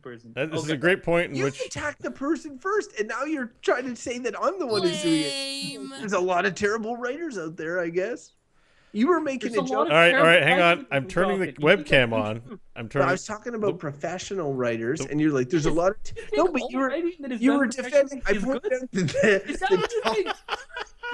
person. This is a great point in You which attacked the person first, and now you're trying to say that I'm the one who's doing it. There's a lot of terrible writers out there, I guess. You were making a joke. All right, hang on. I'm turning the webcam on. But I was talking about professional writers, and you're like, "There's a lot of." No, but you were defending. I pointed out that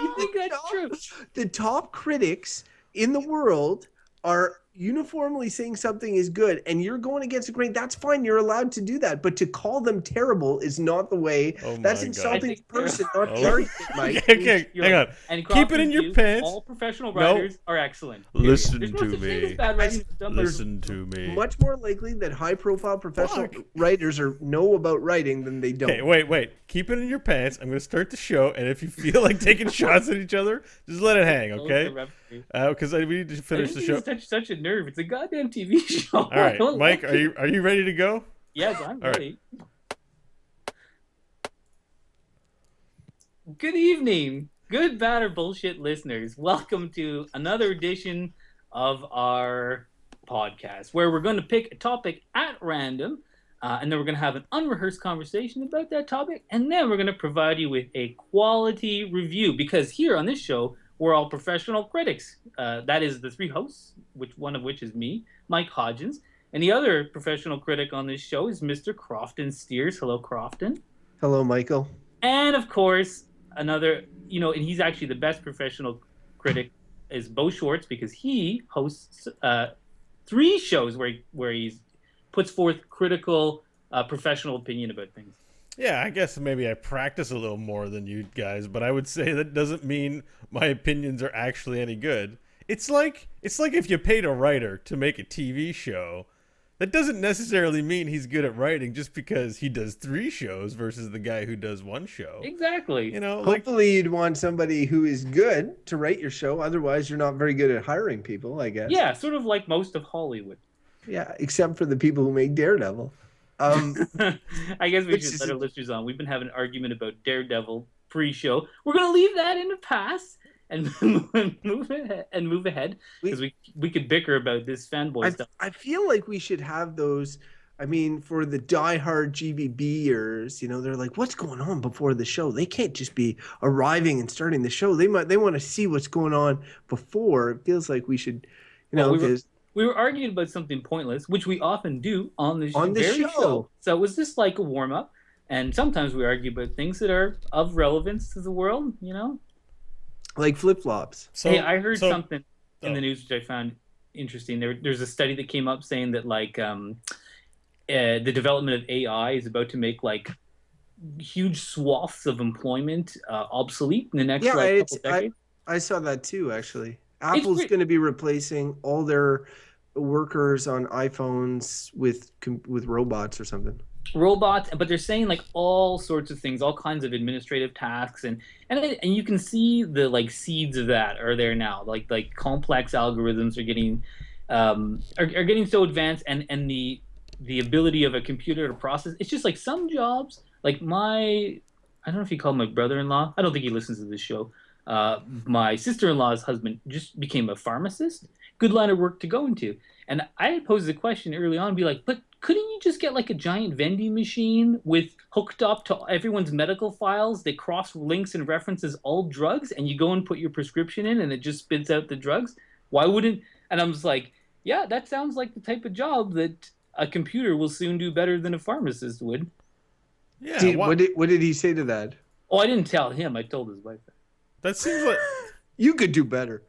you think that's true? The top critics in the world are uniformly saying something is good, and you're going against the grain. That's fine. You're allowed to do that, but to call them terrible is not the way. That's insulting the person, not the argument, Mike. Okay, hang on. And keep it in your pants. All professional writers are excellent. Listen to me. Listen to me. Much more likely that high-profile professional writers know about writing than they don't. Okay, wait. Keep it in your pants. I'm going to start the show, and if you feel like taking shots at each other, just let it hang, okay? Because we need to finish the show. Such a nerve. It's a goddamn TV show. All right, Mike, are you ready to go? Yes, I'm ready. Good evening, good, bad, or bullshit listeners. Welcome to another edition of our podcast, where we're going to pick a topic at random, and then we're going to have an unrehearsed conversation about that topic, and then we're going to provide you with a quality review, because here on this show, we're all professional critics. That is the three hosts, one of which is me, Mike Hodgins. And the other professional critic on this show is Mr. Crofton Steers. Hello, Crofton. Hello, Michael. And, of course, another, and he's actually the best professional critic is Bo Schwartz, because he hosts three shows where he puts forth critical professional opinion about things. Yeah, I guess maybe I practice a little more than you guys, but I would say that doesn't mean my opinions are actually any good. It's like if you paid a writer to make a TV show, that doesn't necessarily mean he's good at writing just because he does 3 shows versus the guy who does 1 show. Exactly. Hopefully you'd want somebody who is good to write your show. Otherwise, you're not very good at hiring people, I guess. Yeah, sort of like most of Hollywood. Yeah, except for the people who make Daredevil. I guess we should let our listeners on. We've been having an argument about Daredevil pre-show. We're going to leave that in the past and move ahead because we could bicker about this fanboy stuff. I feel like we should have those. I mean, for the diehard GBBers, they're like, "What's going on before the show?" They can't just be arriving and starting the show. They want to see what's going on before. It feels like we should, We were arguing about something pointless, which we often do on the show. So it was just like a warm-up. And sometimes we argue about things that are of relevance to the world, Like flip-flops. Hey, I heard something in the news which I found interesting. There's a study that came up saying that, the development of AI is about to make, huge swaths of employment obsolete in the next couple decades. I saw that too, actually. Apple's going to be replacing all their workers on iPhones with robots or something. Robots, but they're saying all sorts of things, all kinds of administrative tasks, and you can see the seeds of that are there now. Like complex algorithms are getting so advanced, and the ability of a computer to process. It's just some jobs. I don't know if you call him my brother-in-law. I don't think he listens to this show. My sister-in-law's husband just became a pharmacist. Good line of work to go into. And I had posed the question early on, be like, but couldn't you just get a giant vending machine with hooked up to everyone's medical files that cross links and references all drugs, and you go and put your prescription in and it just spits out the drugs? Why wouldn't? And I'm just like, yeah, that sounds like the type of job that a computer will soon do better than a pharmacist would. Yeah. What did he say to that? Oh, I didn't tell him. I told his wife. That seems like you could do better.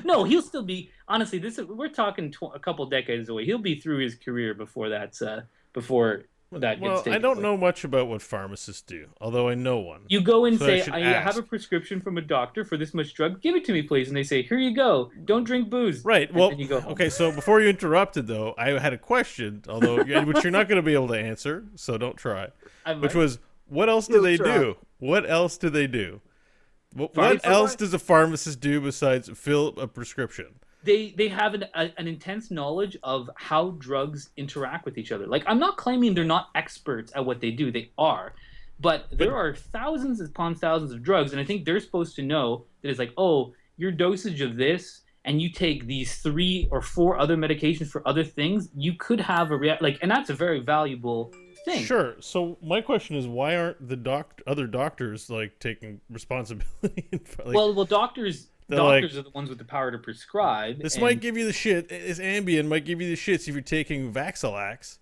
No, he'll still be. Honestly, we're talking a couple decades away. He'll be through his career before that gets taken. I don't know much about what pharmacists do, although I know one. You go and say, I have a prescription from a doctor for this much drug. Give it to me, please. And they say, here you go. Don't drink booze. Right. And well, then you go home. Okay. So before you interrupted, though, I had a question, which you're not going to be able to answer, so don't try. Which was, what else do they do? What else do they do? What else does a pharmacist do besides fill a prescription? They have an intense knowledge of how drugs interact with each other. I'm not claiming they're not experts at what they do. They are. But there are thousands upon thousands of drugs, and I think they're supposed to know that it's your dosage of this and you take these 3 or 4 other medications for other things, you could have and that's a very valuable thing. Sure. So my question is, why aren't the other doctors like taking responsibility? Like, Well, doctors they're like, are the ones with the power to prescribe, this might and give you the shit. This Ambien might give you the shits if you're taking Vaxilax.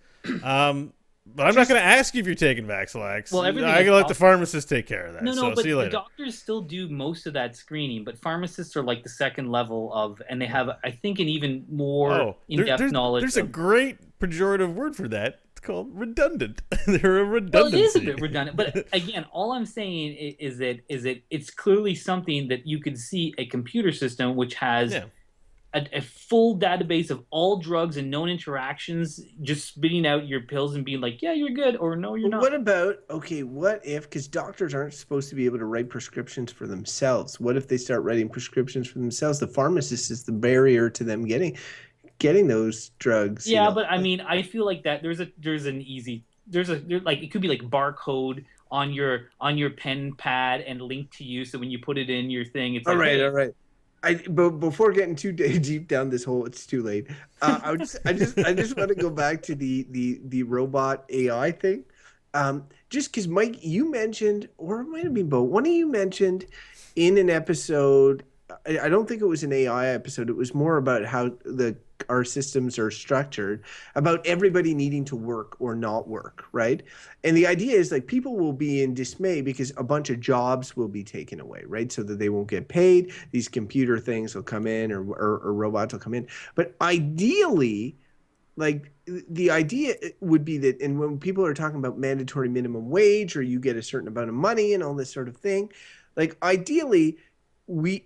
But I'm not going to ask you if you're taking Vaxilax. well, everything I is can let the pharmacist take care of that. no, So but see you the later. doctors still do most of that screening, but pharmacists are like the second level of, and they have, I think, an even more Oh, in-depth knowledge. there's a great pejorative word for that. It's called redundant. They're a redundancy. Well, it is a bit redundant, but again, all I'm saying is that it's clearly something that you could see a computer system which has Yeah. a full database of all drugs and known interactions, just spitting out your pills and being like, yeah, you're good, or no, you're But not. what about, okay, what if, because doctors aren't supposed to be able to write prescriptions for themselves. What if they start writing prescriptions for themselves? The pharmacist is the barrier to them getting those drugs. Yeah, but I mean, I feel like that there's an easy like it could be like barcode on your pen pad and linked to you, so when you put it in your thing, it's All like, right, hey, all right. But before getting too deep down this hole, it's too late. I just want to go back to the robot AI thing. Just because Mike, you mentioned, or it might have been Bo, one of you mentioned in an episode. I don't think it was an AI episode. It was more about how our systems are structured, about everybody needing to work or not work, right? And the idea is like people will be in dismay because a bunch of jobs will be taken away, right? So that they won't get paid. These computer things will come in, or robots will come in. But ideally, like the idea would be that, and when people are talking about mandatory minimum wage, or you get a certain amount of money and all this sort of thing, like ideally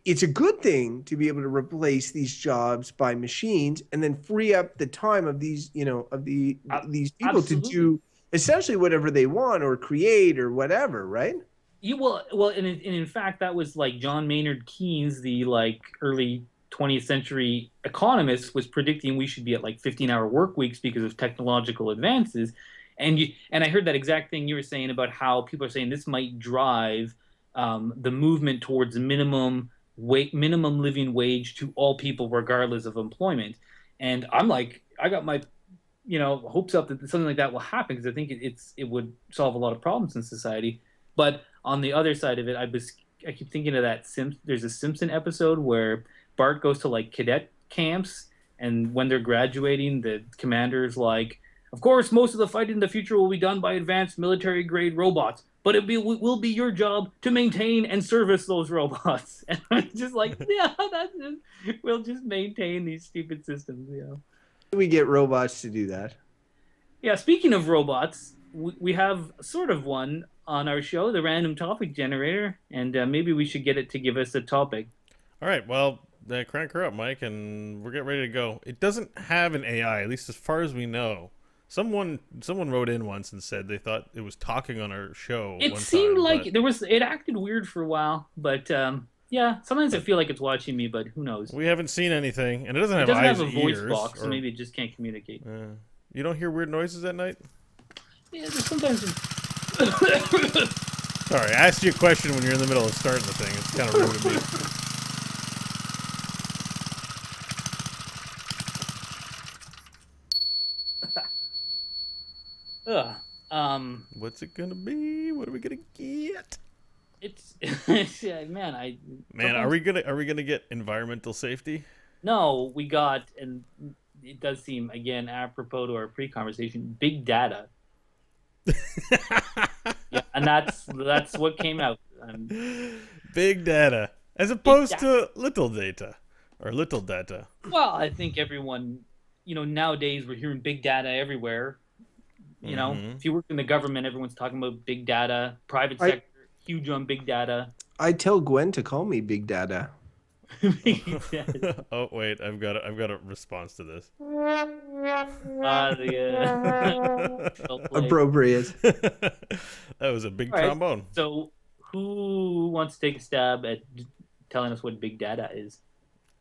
it's a good thing to be able to replace these jobs by machines and then free up the time of these, these people to absolutely. do essentially whatever they want or create or whatever, right? And in fact, that was like John Maynard Keynes, the like early 20th century economist, was predicting we should be at like 15-hour work weeks because of technological advances. And I heard that exact thing you were saying about how people are saying this might drive the movement towards minimum living wage to all people regardless of employment. And I'm like, I got my hopes up that something like that will happen, because I think it would solve a lot of problems in society. But on the other side of it, I keep thinking of that there's a Simpson episode where Bart goes to like cadet camps, and when they're graduating, the commander's like, of course, most of the fighting in the future will be done by advanced military grade robots, but will be your job to maintain and service those robots. And I'm just like, yeah, we'll just maintain these stupid systems, We get robots to do that. Yeah, speaking of robots, we have sort of one on our show, the random topic generator, and maybe we should get it to give us a topic. All right, well, crank her up, Mike, and we're getting ready to go. It doesn't have an AI, at least as far as we know. Someone wrote in once and said they thought it was talking on our show. It one seemed time, like but it acted weird for a while, but yeah, sometimes I feel like it's watching me, but who knows? we haven't seen anything, and it doesn't It have doesn't eyes have a and voice ears. box, so maybe it just can't communicate. You don't hear weird noises at night? Yeah, there's sometimes. Sorry, I asked you a question when you're in the middle of starting the thing. It's kind of rude of me. What's it gonna be? What are we gonna get? It's yeah, man. Man, are we gonna get environmental safety? No, we got, and it does seem, again, apropos to our pre-conversation, big data. Yeah, and that's what came out. Big data, as opposed to little data, or little data. Well, I think everyone, nowadays we're hearing big data everywhere. If you work in the government, everyone's talking about big data. Private sector, huge on big data. I tell Gwen to call me Big Data. Oh wait, I've got a response to this. Appropriate. That was a big trombone. So, who wants to take a stab at telling us what big data is?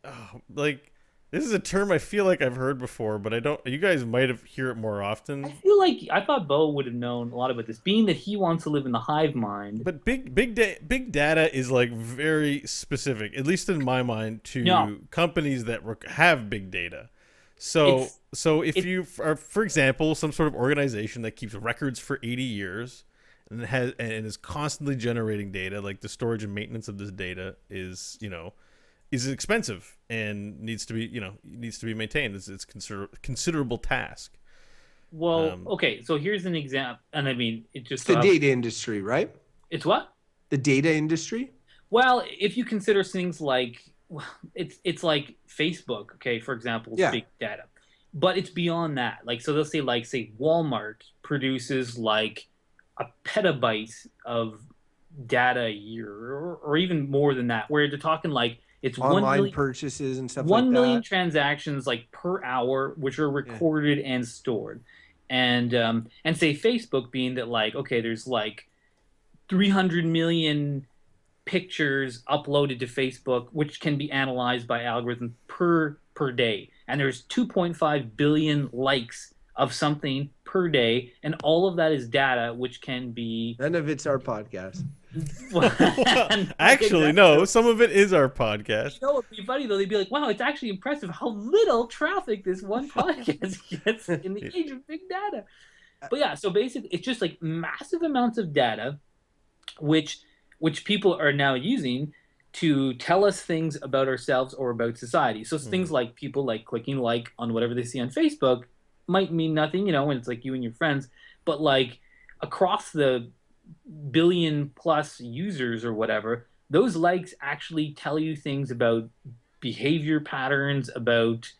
Oh, like, This is a term I feel like I've heard before, but I don't. You guys might have hear it more I often. feel like I thought Bo would have known a lot about this, being that he wants to live in the hive mind. But big data is like very specific, at least in my mind, No, to companies that have big data. So it's if it. you are, for example, some sort of organization that keeps records for 80 years and is constantly generating data, like the storage and maintenance of this data is expensive and needs to be maintained. It's considerable task. Well, Um, okay, so here's an example, and I mean, it It's just the so happens. data industry, right? It's what? The data industry. Well, if you consider things like well, it's like Facebook, okay, for example, is Yeah. big data, but it's beyond that. Like, so they'll say like say Walmart produces like a petabyte of data a year, or even more than that, where they're talking like it's Online purchases and stuff like 1 million that. transactions like per hour, which are Yeah. recorded and stored, and say Facebook being that like okay, there's like 300 million pictures uploaded to Facebook, which can be analyzed by algorithms per day, and there's 2.5 billion likes of something per day, and all of that is data which can be None of it's our podcast. well, like actually, exactly. no. Some of it is our podcast. You know, it'd be funny though. They'd be like, "Wow, it's actually impressive how little traffic this one podcast gets in the age of big data." But yeah, so basically, it's just like massive amounts of data, which people are now using to tell us things about ourselves or about society. So Hmm. things like people like clicking like on whatever they see on Facebook might mean nothing, when it's like you and your friends, but like across the billion plus users or whatever, those likes actually tell you things about behavior patterns, about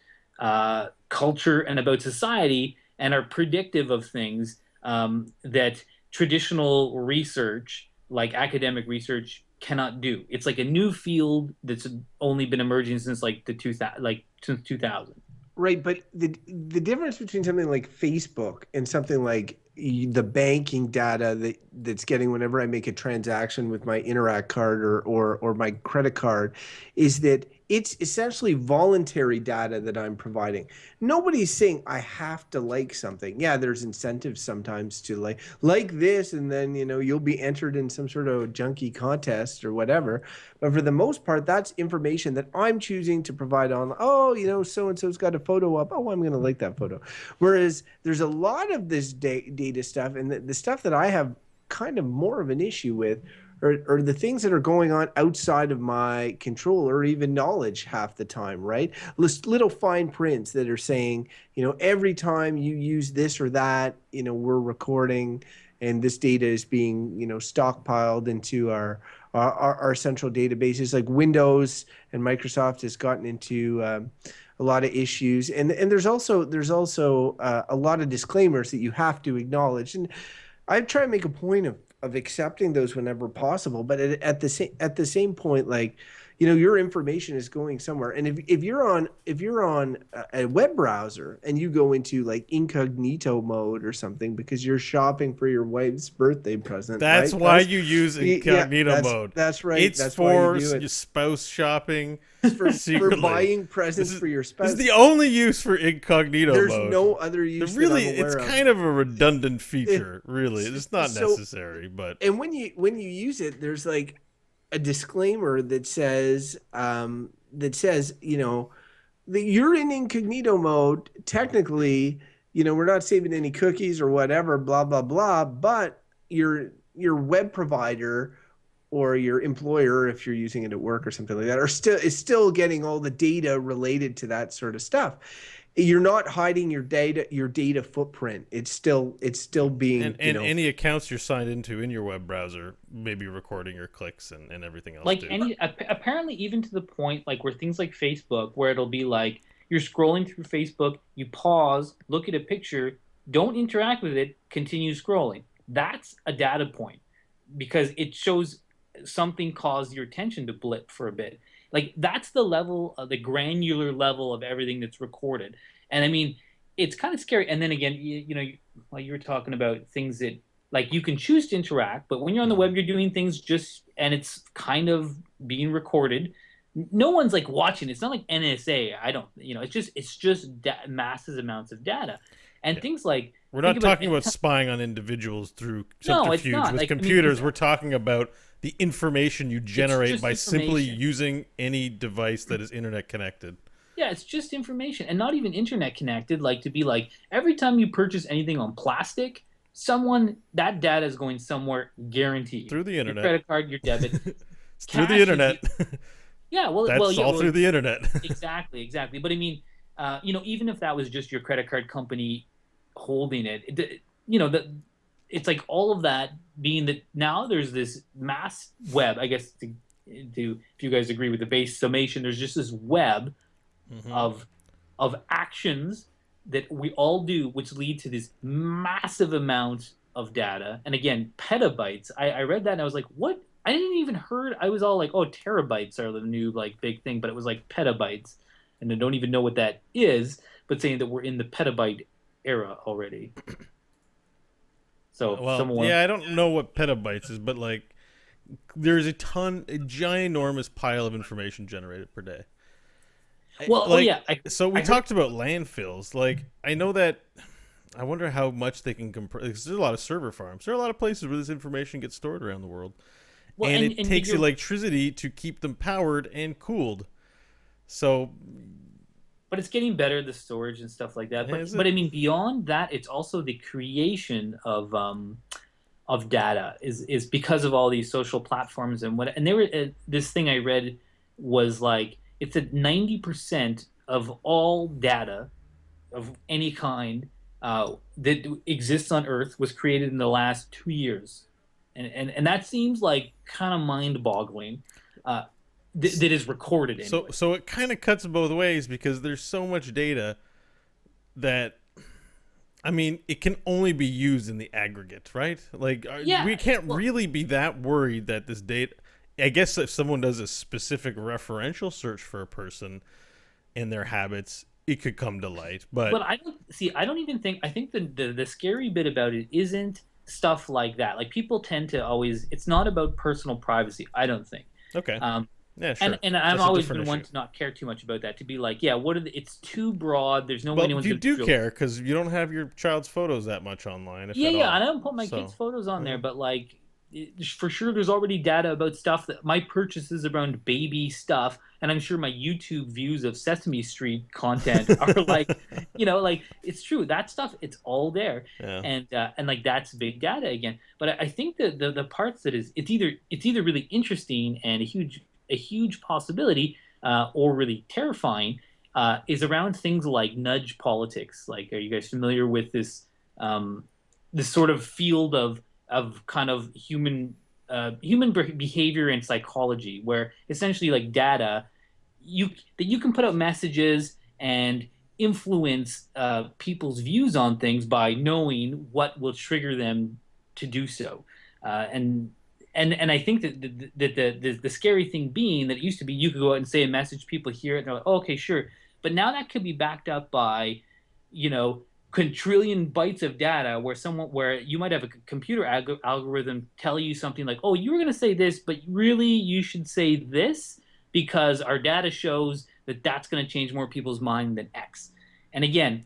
culture, and about society, and are predictive of things that traditional research, like academic research, cannot do. It's like a new field that's only been emerging since like the 2000, like since 2000. Right, but the difference between something like Facebook and something like the banking data that's getting whenever I make a transaction with my Interac card or my credit card is that it's essentially voluntary data that I'm providing. Nobody's saying I have to like something. Yeah, there's incentives sometimes to like this, and then you'll be entered in some sort of junky contest or whatever. But for the most part, that's information that I'm choosing to provide on. Oh, so and so's got a photo up. Oh, I'm going to like that photo. Whereas there's a lot of this data stuff, and the stuff that I have kind of more of an issue with or the things that are going on outside of my control or even knowledge half the time, right? Little fine prints that are saying, every time you use this or that, we're recording and this data is being, stockpiled into our central databases. Like Windows and Microsoft has gotten into a lot of issues, and there's also a lot of disclaimers that you have to acknowledge, and I try to make a point of accepting those whenever possible. But at the same point, like your information is going somewhere, and if you're on a web browser and you go into like incognito mode or something because you're shopping for your wife's birthday present, That's right, why Gus? you use Yeah, incognito mode. that's right. It's That's why you for do your it. spouse shopping It's for secretly. buying This presents is for your this is spouse. the only use for incognito There's mode. no other use that I'm It's aware of. kind of a redundant It, feature, really. It's not so necessary, but and when you use it, there's like a disclaimer that says that you're in incognito mode. Technically, we're not saving any cookies or whatever, blah blah blah. But your web provider or your employer, if you're using it at work or something like that, is still getting all the data related to that sort of stuff. You're not hiding your data footprint. It's still and being any accounts you're signed into in your web browser may be recording your clicks and everything else Like too. apparently even to the point like where things like Facebook, where it'll be like you're scrolling through Facebook, you pause, look at a picture, don't interact with it, continue scrolling. That's a data point because it shows something caused your attention to blip for a bit. Like that's the level of the granular level of everything that's recorded. And I mean, it's kind of scary. And then again, like you were talking about things that like you can choose to interact, but when you're on the Mhm. web, you're doing things just, and it's kind of being recorded. no one's like watching. It's not like NSA. I don't, it's just massive amounts of data, and Yeah. things like We're think not about talking about spying on individuals through no, it's subterfuge not with like I mean, computers. We're talking about the information you it's generate just by simply information. using any device that is internet connected. Yeah, it's just information and not even internet connected. Like to be like every time you purchase anything on plastic, someone that data is going somewhere guaranteed. Through the Your internet. credit card, your debit, It's through the cash is internet. yeah, That's yeah, all through the internet. exactly, exactly. But I mean, even if that was just your credit card company holding that it's like all of that being that now there's this mass web. I guess if you guys agree with the base summation, there's just this web Hmm. of actions that we all do, which lead to this massive amount of data. And again, petabytes. I read that and I was like, what? I didn't even heard. I was all like, oh, terabytes are the new like big thing, but it was like petabytes, and I don't even know what that is. But saying that we're in the petabyte era already. So Well, someone, yeah, I don't know what petabytes is, but like there's a ginormous pile of information generated per day. well, oh Like, yeah, so we I heard. talked about landfills. Like, I know that. I wonder how much they can compress. There's a lot of server farms. There are a lot of places where this information gets stored around the world, Well, and it but takes electricity to keep them powered and cooled. So, it's getting better the storage and stuff like that. is But it? I mean, beyond that, it's also the creation of data is because of all these social platforms and what and they were this thing I read was like it's at 90% of all data of any kind that exists on Earth was created in the last 2 years, and that seems like kind of mind-boggling. Uh, that is recorded So, anyway. so it kind of cuts both ways because there's so much data that I mean, it can only be used in the aggregate, right? Like, Yeah, we can't well, really be that worried that this data. I guess if someone does a specific referential search for a person and their habits, it could come to light. But but I don't see. I don't even think. I think the scary bit about it isn't stuff like that. Like people tend to always. It's not about personal privacy. I don't think. okay, Um, yeah, and sure, I've that's a always different been one issue. to not care too much about that. To be like, yeah, what are the? It's too broad. There's no way Well, anyone's you going to do drill. care because you don't have your child's photos that much online, if Yeah, at yeah, and all. I don't put my kids' So, photos on there, yeah. but like for sure, there's already data about stuff that my purchases around baby stuff, and I'm sure my YouTube views of Sesame Street content are like, like it's true that stuff. It's all there, Yeah. and like that's big data again. But I think that the parts that is it's either really interesting and a huge possibility, or really terrifying, is around things like nudge politics. Like, are you guys familiar with um, this sort of field of kind of human behavior and psychology, where essentially like data that you can put out messages and influence people's views on things by knowing what will trigger them to do so, and I think that the scary thing being that it used to be you could go out and say a message, people hear it, and they're like, oh, okay, sure, but now that could be backed up by, you know, quintillion bytes of data where you might have a computer algorithm tell you something like, oh, you were going to say this, but really you should say this because our data shows that that's going to change more people's mind than X. And again,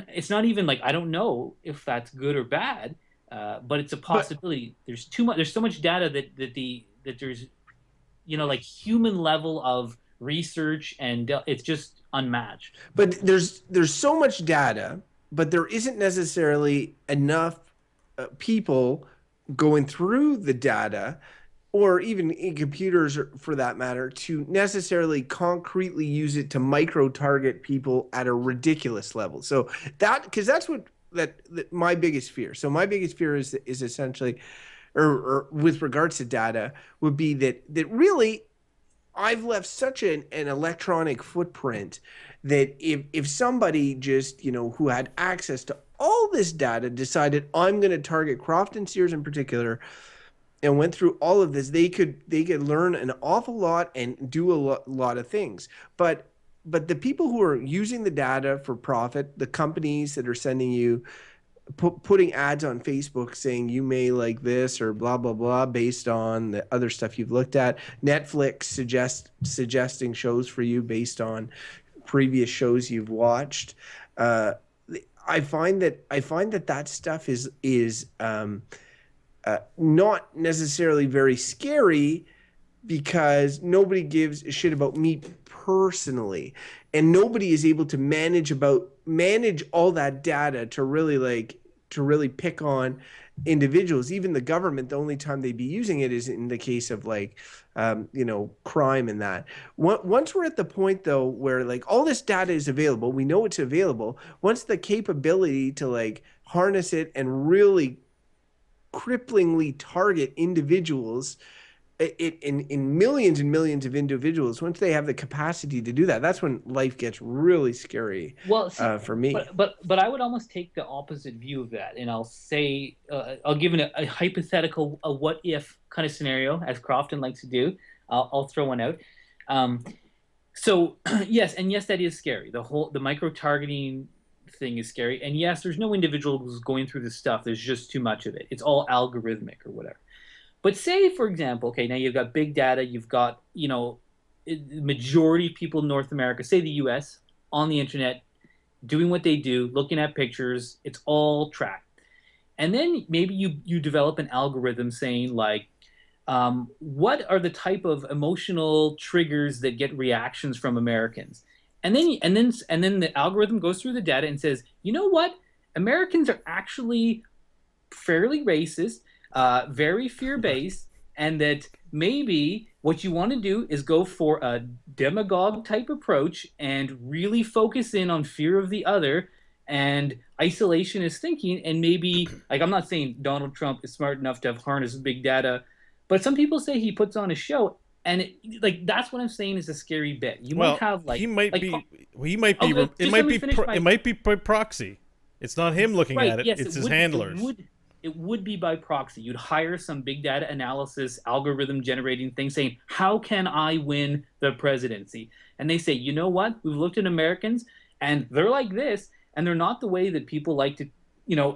it's not even like I don't know if that's good or bad, but it's a But possibility. There's too much. There's so much data that there's, like human level of research, and it's just unmatched. there's so much data, but there isn't necessarily enough people going through the data, or even in computers for that matter, to necessarily concretely use it to micro target people at a ridiculous level. So because that's what that my biggest fear. So my biggest fear is essentially, or with regards to data, would be that really I've left such an electronic footprint that if somebody just, who had access to all this data decided I'm going to target Crofton Sears in particular and went through all of this, they could learn an awful lot and do a lot of things. But the people who are using the data for profit, the companies that are sending you putting ads on Facebook saying you may like this or blah blah blah based on the other stuff you've looked at. Netflix suggesting shows for you based on previous shows you've watched. Uh, I find that stuff is not necessarily very scary because nobody gives a shit about me personally, and nobody is able to manage all that data to really pick on individuals. Even the government, the only time they'd be using it is in the case of crime and that. Once we're at the point though where like all this data is available, we know it's available. Once the capability to like harness it and really cripplingly target individuals in millions and millions of individuals, once they have the capacity to do that, that's when life gets really scary. Well, see, For me. but I would almost take the opposite view of that, and I'll say I'll give a hypothetical, a what if kind of scenario, as Crofton likes to do. I'll throw one out. Um, so yes, and yes, that is scary. The micro targeting thing is scary, and yes, there's no individual who's going through this stuff. There's just too much of it. It's all algorithmic or whatever. But say, for example, okay, now you've got big data, you've got, the majority of people in North America, say the US, on the internet, doing what they do, looking at pictures, it's all tracked. And then maybe you develop an algorithm saying like, what are the type of emotional triggers that get reactions from Americans? And then the algorithm goes through the data and says, you know what? Americans are actually fairly racist, very fear-based, and that maybe what you want to do is go for a demagogue type approach and really focus in on fear of the other and isolationist thinking. And maybe, like, I'm not saying Donald Trump is smart enough to have harnessed big data, but some people say he puts on a show. And that's what I'm saying is a scary bit. You might have like he might like, be it might be by proxy. It's not him looking right, at it. yes, It's his handlers. It would be by proxy. You'd hire some big data analysis algorithm generating thing saying, how can I win the presidency? And they say, you know what? We've looked at Americans and they're like this, and they're not the way that people like to,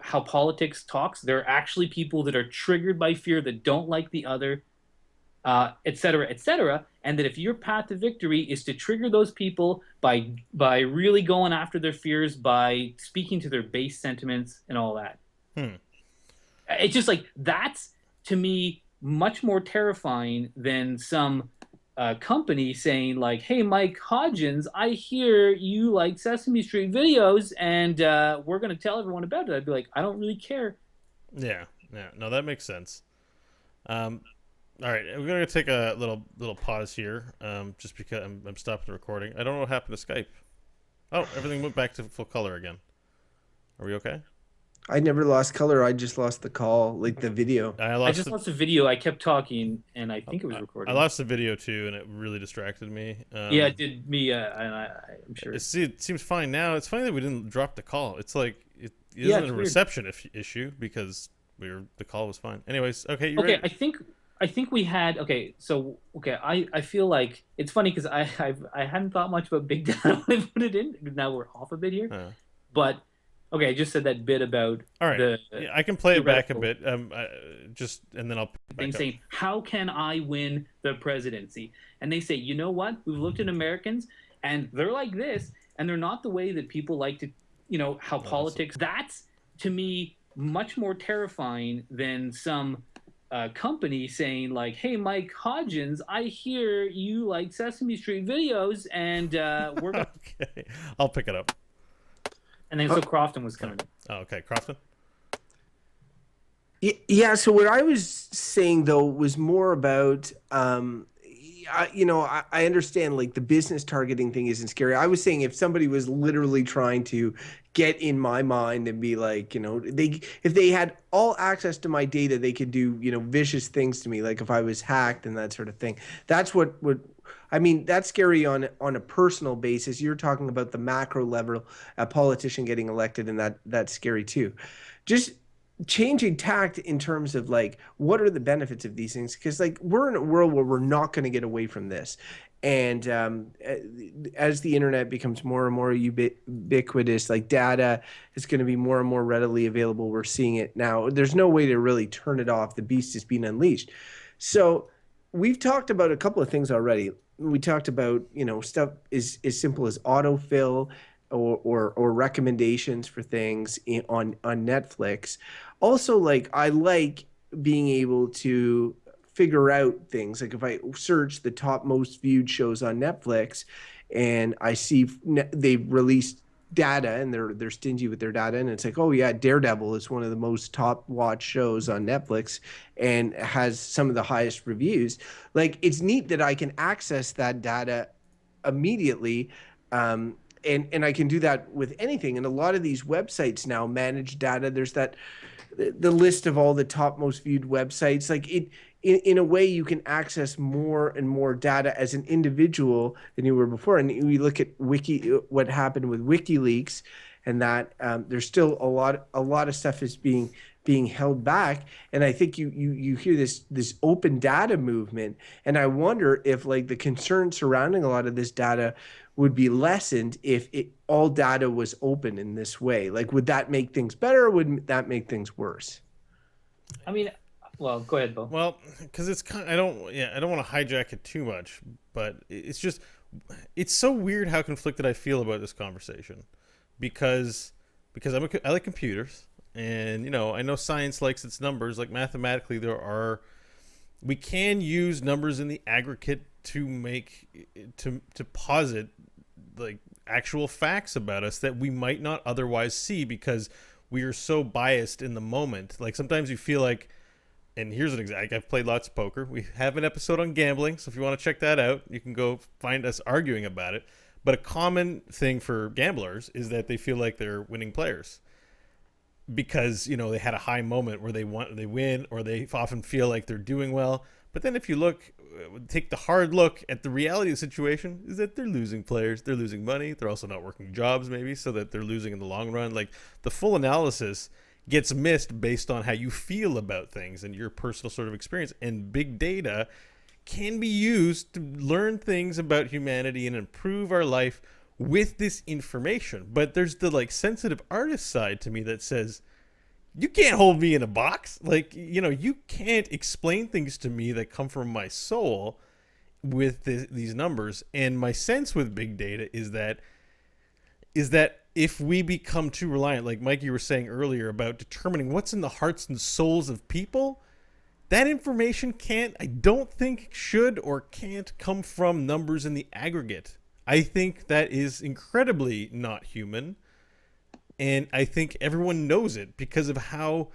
how politics talks. They're actually people that are triggered by fear, that don't like the other, et cetera, et cetera. And that if your path to victory is to trigger those people by really going after their fears, by speaking to their base sentiments and all that. It's just like, that's to me much more terrifying than some company saying like, hey, Mike Hodgins, I hear you like Sesame Street videos and we're going to tell everyone about it. I'd be like, I don't really care. Yeah. No, that makes sense. All right, we're gonna take a little pause here, just because I'm stopping the recording. I don't know what happened to Skype. Oh, everything went back to full color again. Are we okay? I never lost color. I just lost the call, like the video. I just lost the video. I kept talking, and I think it was recording. I lost the video too, and it really distracted me. Yeah, it did me. And I'm sure. It seems fine now. It's funny that we didn't drop the call. It's like it isn't a reception issue because the call was fine. Anyways, okay. You okay, ready? I think we had I feel like it's funny because I hadn't thought much about big data when I put it in. Now we're off a bit here, but okay, I just said that bit about all right. I can play it back a bit. And then I'll thing saying, how can I win the presidency? And they say, you know what? We've looked at Americans and they're like this, and they're not the way that people like to, how politics. That's to me much more terrifying than some company saying like, hey, Mike Hodgins, I hear you like Sesame Street videos and we're gonna... Okay, I'll pick it up. And then so Crofton was coming. Oh, okay. Crofton? Yeah, so what I was saying though was more about I understand like the business targeting thing isn't scary. I was saying if somebody was literally trying to get in my mind and be like, if they had all access to my data, they could do, vicious things to me, like if I was hacked and that sort of thing. That's what would, I mean, that's scary on a personal basis. You're talking about the macro level, a politician getting elected, and that's scary too. Just changing tact in terms of like, what are the benefits of these things? Because like we're in a world where we're not going to get away from this. And as the internet becomes more and more ubiquitous, like data is going to be more and more readily available. We're seeing it now. There's no way to really turn it off. The beast is being unleashed. So we've talked about a couple of things already. We talked about, stuff is as simple as autofill or recommendations for things on Netflix. Also, like I like being able to figure out things. Like if I search the top most viewed shows on Netflix and I see they've released data and they're stingy with their data, and it's like, oh yeah, Daredevil is one of the most top watched shows on Netflix and has some of the highest reviews. Like it's neat that I can access that data immediately. And I can do that with anything. And a lot of these websites now manage data. There's that the list of all the top most viewed websites. Like it, in a way, you can access more and more data as an individual than you were before. And we look at what happened with WikiLeaks, and that there's still a lot of stuff is being held back. And I think you hear this open data movement, and I wonder if like the concern surrounding a lot of this data would be lessened if all data was open in this way. Like, would that make things better, or would that make things worse? I mean, well, go ahead, Bo. Well, because it's kind. I don't want to hijack it too much, but it's just, it's so weird how conflicted I feel about this conversation, because I like computers, and I know science likes its numbers. Like mathematically, we can use numbers in the aggregate to to posit like actual facts about us that we might not otherwise see because we are so biased in the moment. Like sometimes you feel like, and here's an example. I've played lots of poker. We have an episode on gambling, so if you want to check that out, you can go find us arguing about it. But a common thing for gamblers is that they feel like they're winning players because they had a high moment where they win, or they often feel like they're doing well. But then if you take the hard look at the reality of the situation, is that they're losing players, they're losing money, they're also not working jobs maybe, so that they're losing in the long run. Like the full analysis gets missed based on how you feel about things and your personal sort of experience. And big data can be used to learn things about humanity and improve our life with this information. But there's the like sensitive artist side to me that says, you can't hold me in a box. Like, you can't explain things to me that come from my soul with these numbers. And my sense with big data is that if we become too reliant, like Mike, you were saying earlier about determining what's in the hearts and souls of people, that information I don't think should or can't come from numbers in the aggregate. I think that is incredibly not human. And I think everyone knows it because of how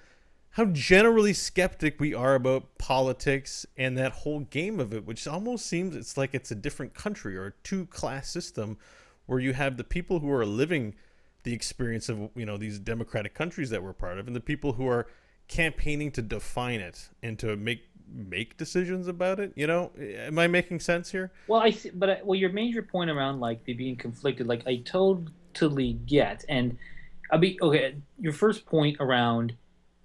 generally skeptic we are about politics and that whole game of it, which almost seems it's like it's a different country or a two-class system where you have the people who are living the experience of these democratic countries that we're part of, and the people who are campaigning to define it and to make decisions about it. Am I making sense here? Well, your major point around like the being conflicted, like I totally get. And I mean, okay, your first point around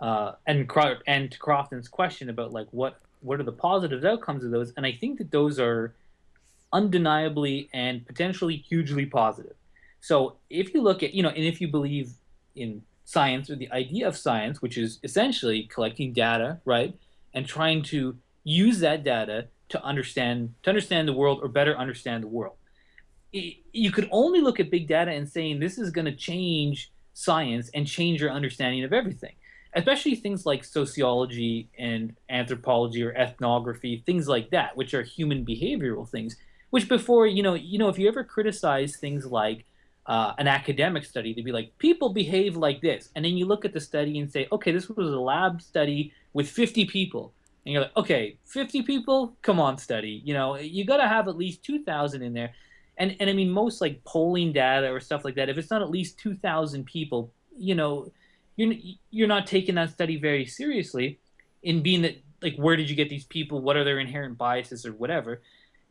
and to Crofton's question about like what are the positive outcomes of those, and I think that those are undeniably and potentially hugely positive. So if you look at and if you believe in science or the idea of science, which is essentially collecting data, right, and trying to use that data to understand the world or better understand the world, you could only look at big data and saying this is going to change science and change your understanding of everything, especially things like sociology and anthropology or ethnography, things like that, which are human behavioral things. Which before, if you ever criticize things like an academic study, they'd be like, people behave like this. And then you look at the study and say, okay, this was a lab study with 50 people. And you're like, okay, 50 people? Come on, study. You got to have at least 2,000 in there. And I mean, most like polling data or stuff like that, if it's not at least 2,000 people, you're not taking that study very seriously in being that, like, where did you get these people? What are their inherent biases or whatever?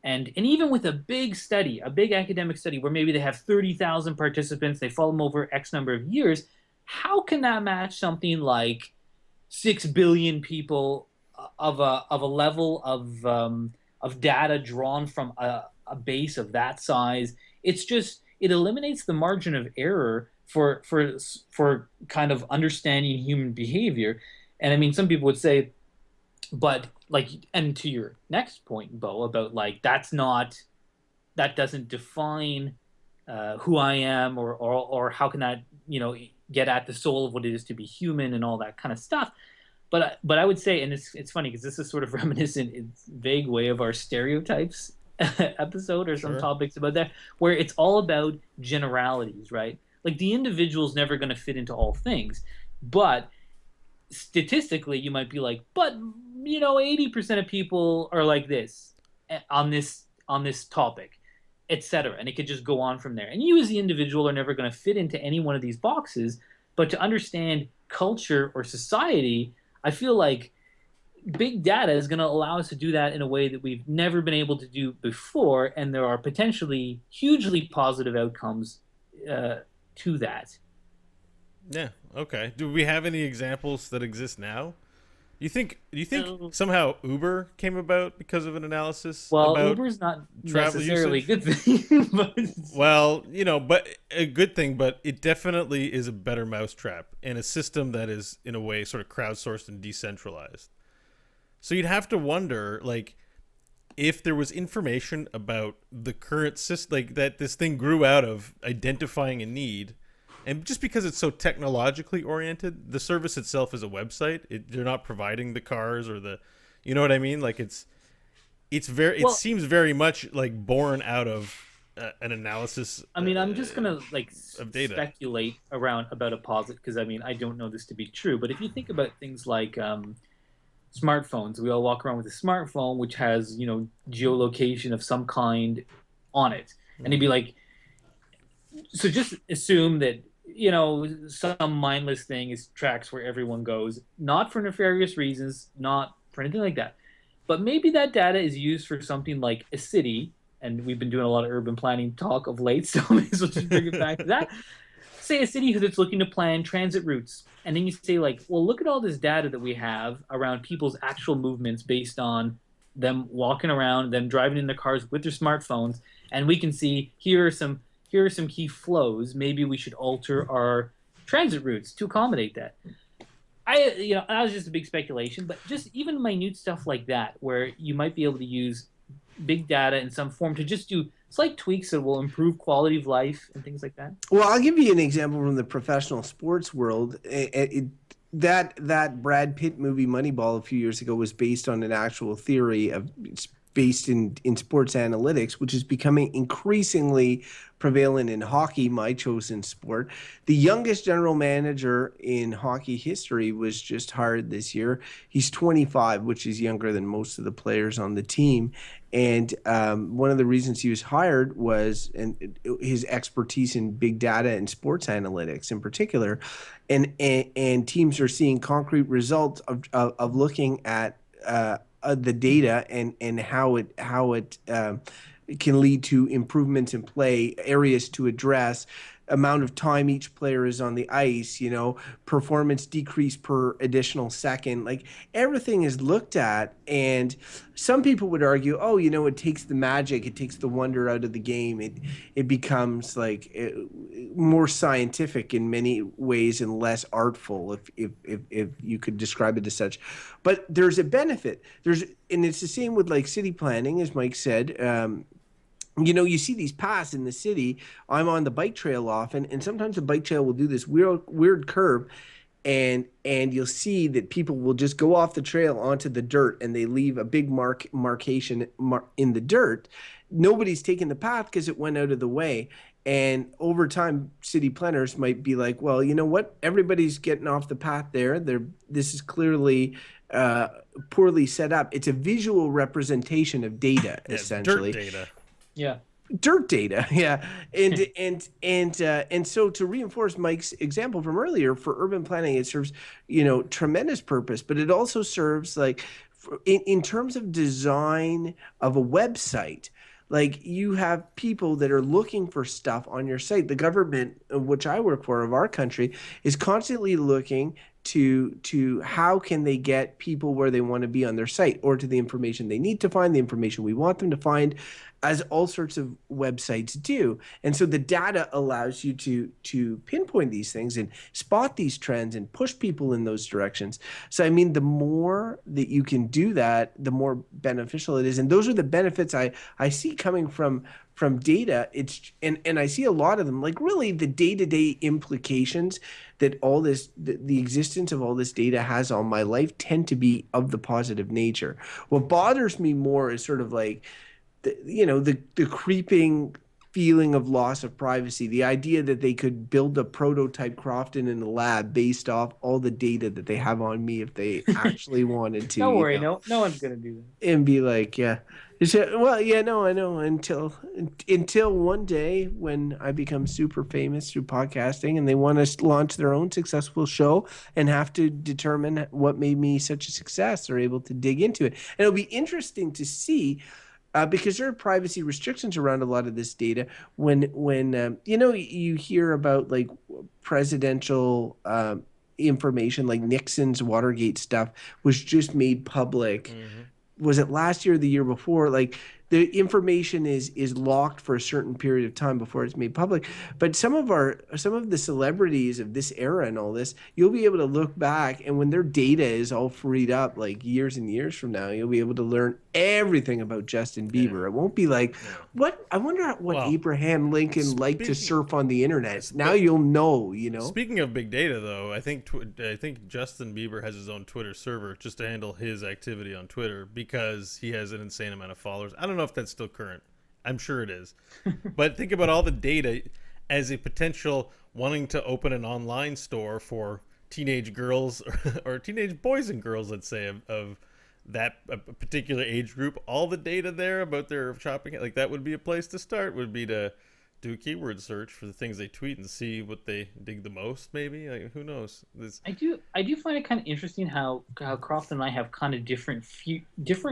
And even with a big study, a big academic study where maybe they have 30,000 participants, they follow them over X number of years, how can that match something like 6 billion people of a level of data drawn from a a base of that size. It's just it eliminates the margin of error for kind of understanding human behavior. And I mean, some people would say, but like, and to your next point, Bo, about like that doesn't define who I am, or how can that get at the soul of what it is to be human and all that kind of stuff. But I would say, and it's funny because this is sort of reminiscent in vague way of our stereotypes episode or some Sure. topics about that, where it's all about generalities, right? Like the individual's never going to fit into all things, but statistically, you might be like, but 80% of people are like this on this topic, etc. And it could just go on from there. And you as the individual are never going to fit into any one of these boxes. But to understand culture or society, I feel like big data is going to allow us to do that in a way that we've never been able to do before, and there are potentially hugely positive outcomes to that. Yeah. Okay. Do we have any examples that exist now? Do you think Um, somehow Uber came about because of an analysis Well, about Uber's not travel necessarily a usage? good thing, but Well, but a good thing, but it definitely is a better mousetrap and a system that is, in a way, sort of crowdsourced and decentralized. So you'd have to wonder, like, if there was information about the current system, like that this thing grew out of identifying a need, and just because it's so technologically oriented, the service itself is a website. They're not providing the cars or you know what I mean? Like it well, seems very much like born out of an analysis I mean, I'm just gonna like of data. speculate around about a posit because I mean I don't know this to be true, but if you think about things like smartphones, we all walk around with a smartphone which has geolocation of some kind on it, and it'd be like, so just assume that some mindless thing is tracks where everyone goes, not for nefarious reasons, not for anything like that, but maybe that data is used for something like a city, and we've been doing a lot of urban planning talk of late, so we will just bring it back to that. Say a city that's looking to plan transit routes, and then you say like, well, look at all this data that we have around people's actual movements based on them walking around, them driving in their cars with their smartphones, and we can see here are some key flows. Maybe we should alter our transit routes to accommodate that. That was just a big speculation, but just even minute stuff like that, where you might be able to use big data in some form to just do slight tweaks that will improve quality of life and things like that. Well, I'll give you an example from the professional sports world. That Brad Pitt movie Moneyball a few years ago was based on an actual theory of it's based in sports analytics, which is becoming increasingly prevalent in hockey, my chosen sport. The youngest general manager in hockey history was just hired this year. He's 25, which is younger than most of the players on the team. And one of the reasons he was hired was his expertise in big data and sports analytics in particular. And teams are seeing concrete results of looking at the data and how it can lead to improvements in play, areas to address, amount of time each player is on the ice, performance decrease per additional second. Like everything is looked at, and some people would argue, oh, it takes the magic, it takes the wonder out of the game. It becomes like more scientific in many ways and less artful, if you could describe it as such. But there's a benefit. And it's the same with like city planning, as Mike said. You see these paths in the city. I'm on the bike trail often, and sometimes the bike trail will do this weird curve, and you'll see that people will just go off the trail onto the dirt, and they leave a big marcation in the dirt. Nobody's taken the path because it went out of the way. And over time, city planners might be like, well, you know what? Everybody's getting off the path there. This is clearly poorly set up. It's a visual representation of data, Yeah, essentially. dirt data. Yeah. Dirt data, yeah, and so to reinforce Mike's example from earlier, for urban planning, it serves tremendous purpose, but it also serves like in terms of design of a website. Like you have people that are looking for stuff on your site. The government, which I work for, of our country, is constantly looking to how can they get people where they want to be on their site, or to the information they need to find, the information we want them to find. as all sorts of websites do. And so the data allows you to pinpoint these things and spot these trends and push people in those directions. So I mean, the more that you can do that, the more beneficial it is. And those are the benefits I see coming from data. It's and I see a lot of them, like really the day-to-day implications that all this the existence of all this data has on my life tend to be of the positive nature. What bothers me more is sort of like the creeping feeling of loss of privacy, the idea that they could build a prototype Crofton in a lab based off all the data that they have on me if they actually wanted to, Don't worry, no one's gonna do that. and be like, yeah. Well, yeah, no, I know. Until one day when I become super famous through podcasting and they want to launch their own successful show and have to determine what made me such a success, they're able to dig into it. And it'll be interesting to see because there are privacy restrictions around a lot of this data. When you hear about like presidential information, like Nixon's Watergate stuff was just made public. Mm-hmm. Was it last year or the year before? Like the information is locked for a certain period of time before it's made public. But some of the celebrities of this era and all this, you'll be able to look back, and when their data is all freed up, like years and years from now, you'll be able to learn everything about Justin Bieber. It won't be like, what? I wonder what Abraham Lincoln liked to surf on the internet. Now you'll know. Speaking of big data, though, I think Justin Bieber has his own Twitter server just to handle his activity on Twitter because he has an insane amount of followers. I don't know if that's still current. I'm sure it is. But think about all the data as a potential wanting to open an online store for teenage girls or teenage boys and girls, let's say, of that a particular age group. All the data there about their shopping, like that would be a place to start, would be to do a keyword search for the things they tweet and see what they dig the most, maybe. Like, who knows? I do find it kind of interesting how Croft and I have kind of different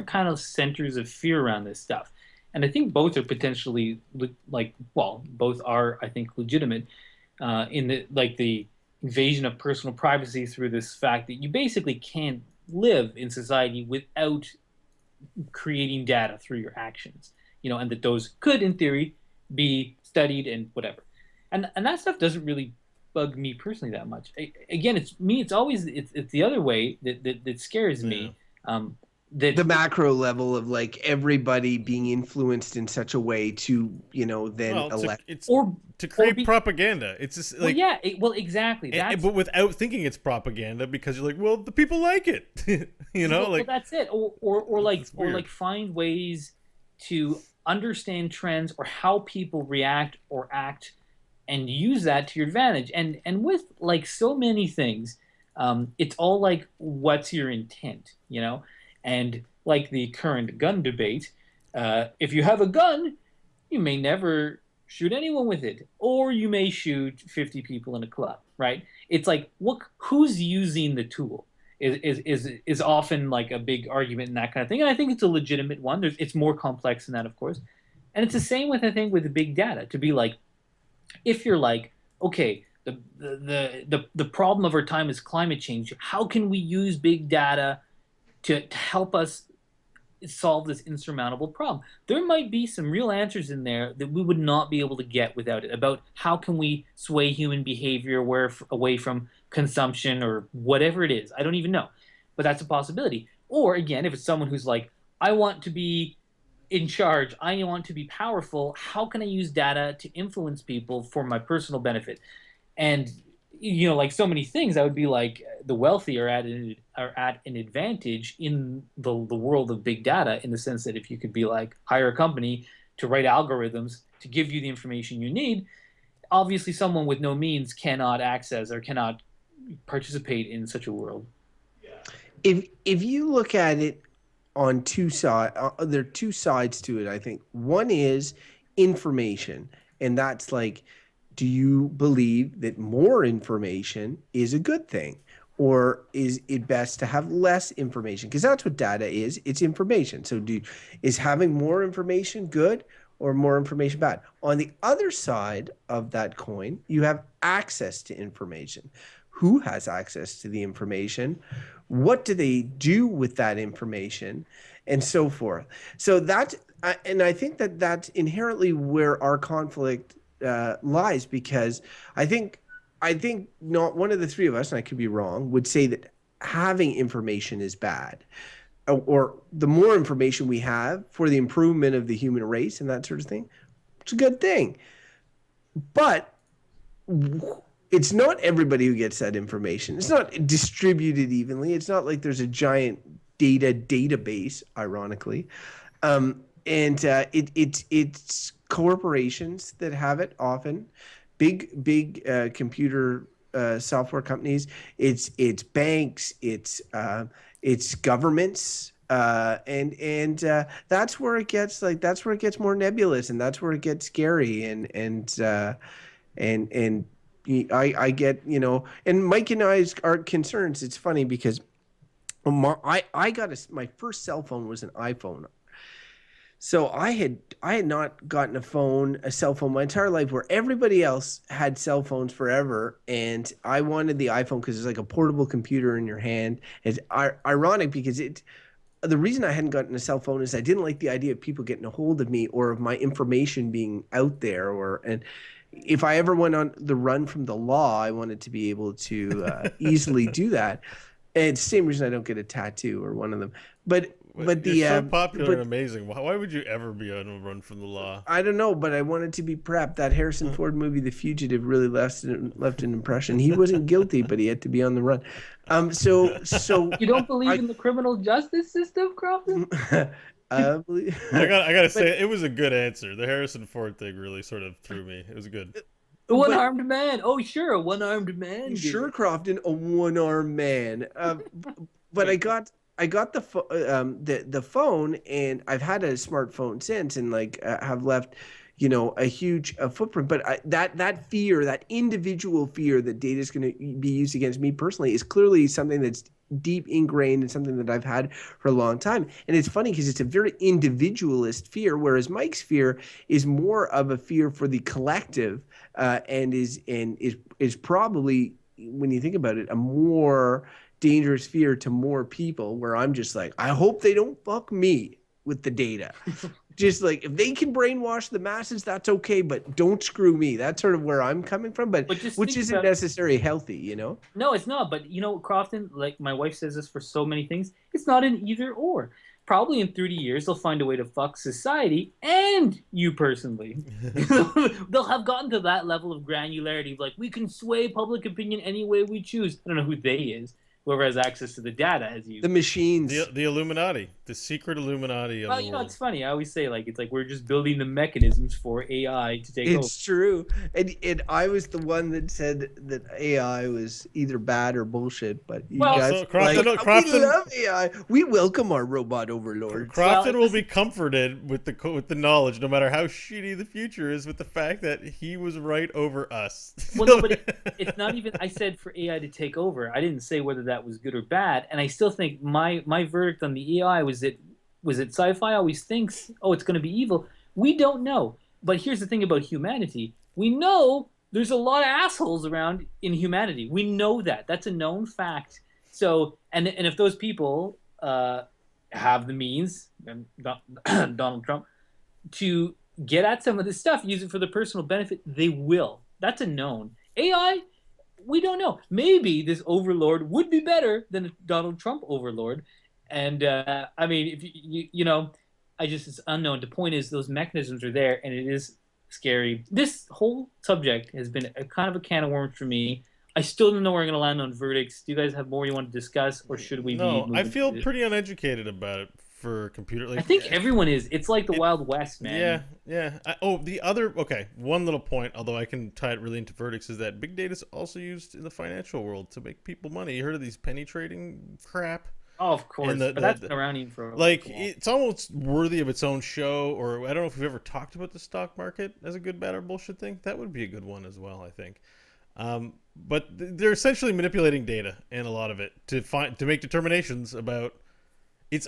kind of centers of fear around this stuff, and I think both are potentially both are, I think, legitimate in the invasion of personal privacy through this fact that you basically can't live in society without creating data through your actions, and that those could, in theory, be studied and whatever, and that stuff doesn't really bug me personally that much. Again, it's always the other way that scares me. That the macro level of like everybody being influenced in such a way to elect to create propaganda. It's just like exactly. But without thinking it's propaganda because you're like, well, the people like it, well, that's it. Or find ways to understand trends or how people react or act and use that to your advantage. And with like so many things, it's all like, what's your intent, And like the current gun debate, if you have a gun, you may never shoot anyone with it, or you may shoot 50 people in a club, right? It's like, who's using the tool is often like a big argument and that kind of thing. And I think it's a legitimate one. It's more complex than that, of course. And it's the same with, I think, with the big data, to be like, if you're like, okay, the problem of our time is climate change. How can we use big data to help us solve this insurmountable problem? There might be some real answers in there that we would not be able to get without it, about how can we sway human behavior away from consumption or whatever it is. I don't even know, but that's a possibility. Or again, if it's someone who's like, I want to be in charge, I want to be powerful, how can I use data to influence people for my personal benefit? And like so many things, I would be like, the wealthy are at an advantage in the world of big data, in the sense that if you could be like, hire a company to write algorithms to give you the information you need, obviously someone with no means cannot access or cannot participate in such a world. If you look at it on two sides, there are two sides to it, I think. One is information, and that's like, do you believe that more information is a good thing? Or is it best to have less information? Because that's what data is. It's information. So is having more information good or more information bad? On the other side of that coin, you have access to information. Who has access to the information? What do they do with that information? And so forth. So and I think that that's inherently where our conflict lies, because I think not one of the three of us, and I could be wrong, would say that having information is bad, or the more information we have for the improvement of the human race and that sort of thing, it's a good thing. But it's not everybody who gets that information. It's not distributed evenly. It's not like there's a giant data database, ironically. And it's corporations that have it often, big computer software companies. It's banks. It's governments. And that's where it gets more nebulous, and that's where it gets scary. And I get, and Mike and I's our concerns. It's funny because I got my first cell phone was an iPhone. So I had not gotten a cell phone my entire life, where everybody else had cell phones forever, and I wanted the iPhone because it's like a portable computer in your hand. It's ironic because the reason I hadn't gotten a cell phone is I didn't like the idea of people getting a hold of me or of my information being out there, and if I ever went on the run from the law, I wanted to be able to easily do that. And it's the same reason I don't get a tattoo, or one of them. But you're so popular and amazing. Why would you ever be on a run from the law? I don't know, but I wanted to be prepped. That Harrison Ford movie, The Fugitive, really left an impression. He wasn't guilty, but he had to be on the run. So you don't believe in the criminal justice system, Crofton? I gotta say, it was a good answer. The Harrison Ford thing really sort of threw me. It was good. A one-armed man. Oh, sure, a one-armed man. Sure, Crofton, a one-armed man. But I got the phone, and I've had a smartphone since, and have left, a huge footprint. But that fear, that individual fear that data is going to be used against me personally, is clearly something that's deep ingrained, and something that I've had for a long time. And it's funny because it's a very individualist fear, whereas Mike's fear is more of a fear for the collective, and is probably, when you think about it, a more dangerous fear to more people, where I'm just like, I hope they don't fuck me with the data. Just like, if they can brainwash the masses, that's okay, but don't screw me. That's sort of where I'm coming from, but which isn't necessarily healthy, No, it's not. But Crofton, like my wife says this for so many things, it's not an either or. Probably in 30 years, they'll find a way to fuck society and you personally. They'll have gotten to that level of granularity, like, we can sway public opinion any way we choose. I don't know who they is. Whoever has access to the data has used the machines, the Illuminati, the secret Illuminati of the world. It's funny. I always say, it's like we're just building the mechanisms for AI to take over. It's true, and I was the one that said that AI was either bad or bullshit. But you guys, Crofton, we love AI. We welcome our robot overlords. Crofton will be comforted with the knowledge, no matter how shitty the future is, with the fact that he was right over us. Well, no, but it's not even. I said for AI to take over. I didn't say whether that was good or bad, and I still think my verdict on the AI was it sci-fi always thinks, oh, it's going to be evil. We don't know, but here's the thing about humanity: we know there's a lot of assholes around in humanity. We know that's a known fact. So, and if those people have the means, Donald Trump, to get at some of this stuff, use it for their personal benefit, they will. That's a known. AI, we don't know. Maybe this overlord would be better than a Donald Trump overlord. And I mean, if it's unknown. The point is, those mechanisms are there, and it is scary. This whole subject has been a kind of a can of worms for me. I still don't know where we're going to land on verdicts. Do you guys have more you want to discuss, or should we? No, I feel pretty uneducated about it for computer. I think everyone is. It's like the Wild West, man. Yeah. One little point, although I can tie it really into verdicts, is that big data is also used in the financial world to make people money. You heard of these penny trading crap? Oh, of course. But that's been around even for it's almost worthy of its own show. Or I don't know if we've ever talked about the stock market as a good, bad, or bullshit thing. That would be a good one as well, I think. But they're essentially manipulating data, and a lot of it to make determinations about. It's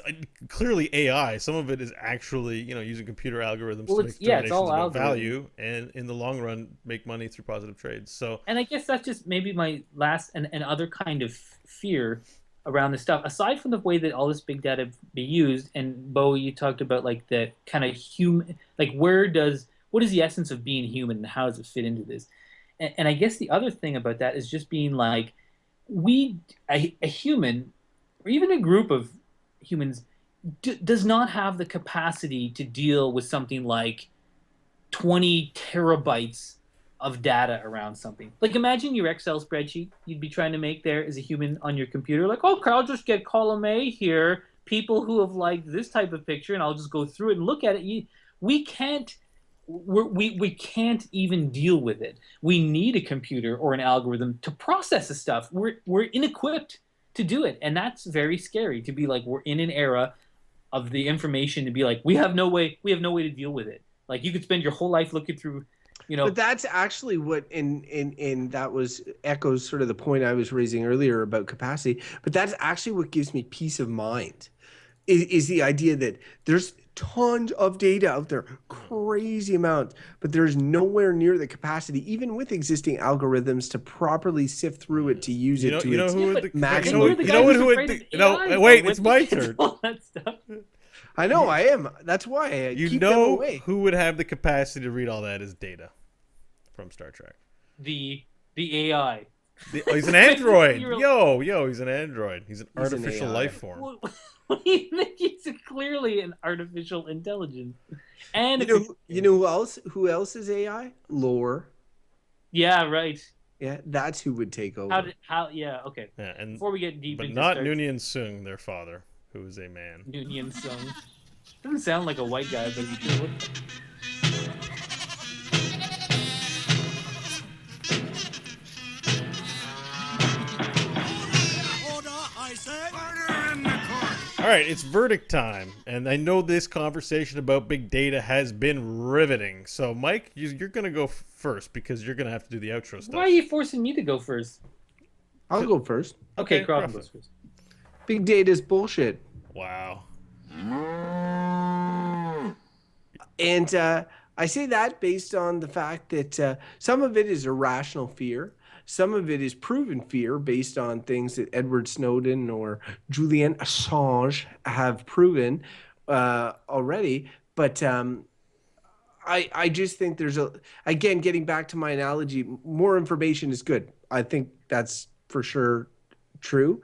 clearly AI. Some of it is actually, using computer algorithms to make determinations about value, and in the long run, make money through positive trades. So, and I guess that's just maybe my last and other kind of fear around this stuff. Aside from the way that all this big data be used, and Bo, you talked about like the kind of human, like what is the essence of being human and how does it fit into this? And I guess the other thing about that is just being like a human or even a group of humans does not have the capacity to deal with something like 20 terabytes of data around something. Like imagine your Excel spreadsheet you'd be trying to make there as a human on your computer. Like, okay, I'll just get column A here, people who have liked this type of picture, and I'll just go through it and look at it. We can't we can't even deal with it. We need a computer or an algorithm to process the stuff. We're inequipped to do it, and that's very scary. To be like we're in an era of the information to be like we have no way to deal with it. Like you could spend your whole life looking through, But that's actually what in that was echoes sort of the point I was raising earlier about capacity. But that's actually what gives me peace of mind is the idea that there's tons of data out there, crazy amounts, but there's nowhere near the capacity, even with existing algorithms, to properly sift through it to use it to its maximum. Wait, it's my turn. I know, I am. That's why I keep them away. Who would have the capacity to read all that is Data from Star Trek. The AI. He's an android. Yo, he's an android. He's an artificial life form. What do you think? He's clearly an artificial intelligence. And you know who else? Who else is AI? Lore. Yeah, right. Yeah, that's who would take over. Yeah, okay. Yeah, and before we get deep but into not Noonien Sung, their father, who is a man. Noonien Sung. Doesn't sound like a white guy, but he sure looks. All right, it's verdict time, and I know this conversation about big data has been riveting. So, Mike, you're going to go first because you're going to have to do the outro stuff. Why are you forcing me to go first? I'll go first. Okay, Crawford goes first. Big data is bullshit. Wow. And I say that based on the fact that some of it is irrational fear. Some of it is proven fear based on things that Edward Snowden or Julian Assange have proven already. But I just think there's again, getting back to my analogy, more information is good. I think that's for sure true.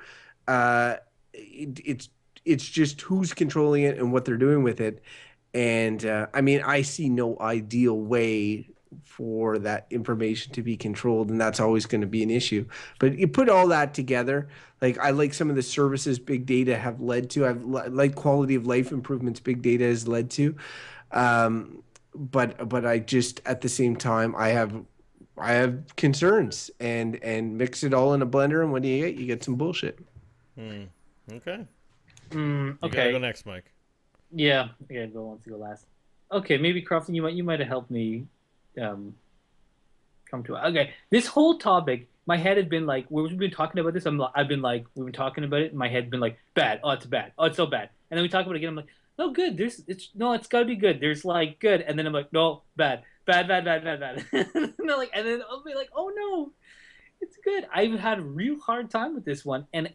It's just who's controlling it and what they're doing with it. And I mean, I see no ideal way for that information to be controlled, and that's always going to be an issue. But you put all that together, like I like some of the services big data have led to. I like quality of life improvements big data has led to. But I just at the same time I have concerns, and mix it all in a blender, and what do you get? You get some bullshit. Okay. Okay. You gotta go next, Mike. Yeah, Bill wants to go last. Okay, maybe Crofton, you might have helped me come to it. Okay, this whole topic, my head had been like, we've been talking about this. I've been like, we've been talking about it, and my head had been like, bad. Oh, it's bad. Oh, it's so bad. And then we talk about it again. I'm like, no, good. It's got to be good. There's like good, and then I'm like, no, bad. And then I'll be like, oh no, it's good. I've had a real hard time with this one, and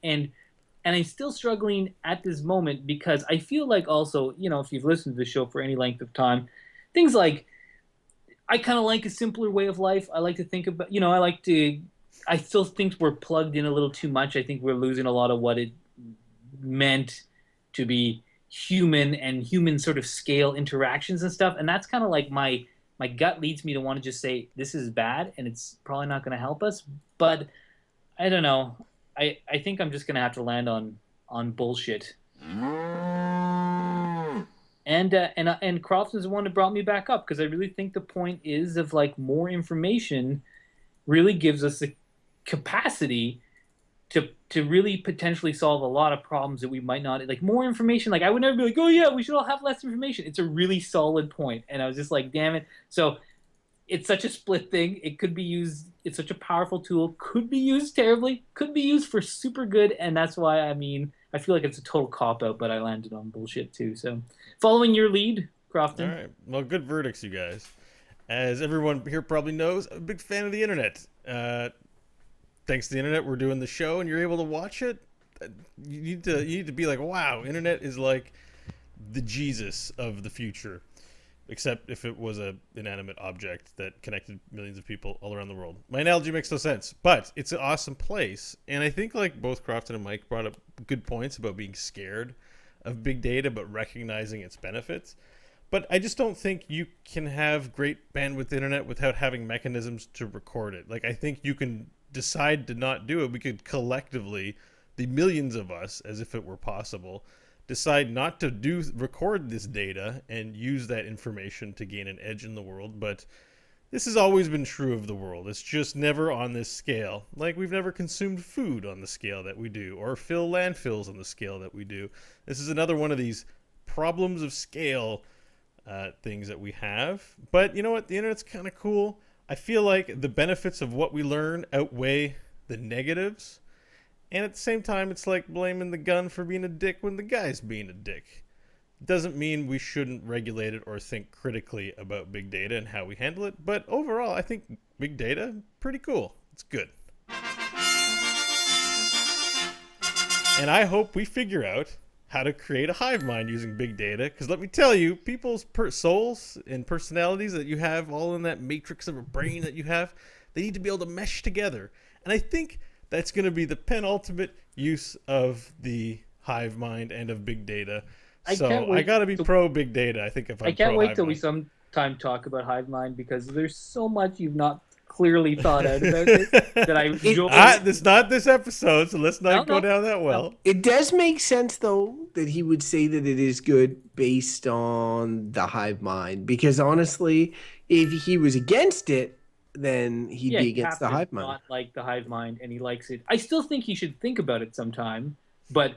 I'm still struggling at this moment because I feel like also, if you've listened to the show for any length of time, things like I kind of like a simpler way of life. I like to think about, I still think we're plugged in a little too much. I think we're losing a lot of what it meant to be human and human sort of scale interactions and stuff. And that's kind of like my gut leads me to want to just say, this is bad and it's probably not going to help us. But I don't know. I think I'm just going to have to land on bullshit. And Crofton's the one that brought me back up because I really think the point is of like more information really gives us the capacity to really potentially solve a lot of problems that we might not like. More information, like I would never be like, oh yeah, we should all have less information. It's a really solid point, and I was just like, damn it. So it's such a split thing. It could be used. It's such a powerful tool. Could be used terribly. Could be used for super good, and that's why I feel like it's a total cop out. But I landed on bullshit too. So following your lead, Crofton. All right. Well, good verdicts, you guys. As everyone here probably knows, I'm a big fan of the internet. Thanks to the internet, we're doing the show, and you're able to watch it. you need to be like, wow, internet is like the Jesus of the future, except if it was a inanimate object that connected millions of people all around the world. My analogy makes no sense, but it's an awesome place. And I think like both Crofton and Mike brought up good points about being scared of big data, but recognizing its benefits. But I just don't think you can have great bandwidth internet without having mechanisms to record it. Like, I think you can decide to not do it. We could collectively, the millions of us, as if it were possible, decide not to record this data and use that information to gain an edge in the world. But this has always been true of the world. It's just never on this scale. Like, we've never consumed food on the scale that we do, or fill landfills on the scale that we do. This is another one of these problems of scale things that we have. But you know what? The internet's kind of cool. I feel like the benefits of what we learn outweigh the negatives. And at the same time, it's like blaming the gun for being a dick when the guy's being a dick. Doesn't mean we shouldn't regulate it or think critically about big data and how we handle it. But overall, I think big data, pretty cool. It's good. And I hope we figure out how to create a hive mind using big data. Because let me tell you, people's souls and personalities that you have all in that matrix of a brain that you have, they need to be able to mesh together. And I think that's going to be the penultimate use of the hive mind and of big data. So I got to be pro big data, I think, if I'm I can't pro wait till we hive mind. sometime talk about hive mind, because there's so much you've not clearly thought out about it that I enjoy. It's not this episode, so let's not go down that well. It does make sense, though, that he would say that it is good based on the hive mind, because honestly, if he was against it, then he'd be against the hive mind. Not like the hive mind, and he likes it. I still think he should think about it sometime, but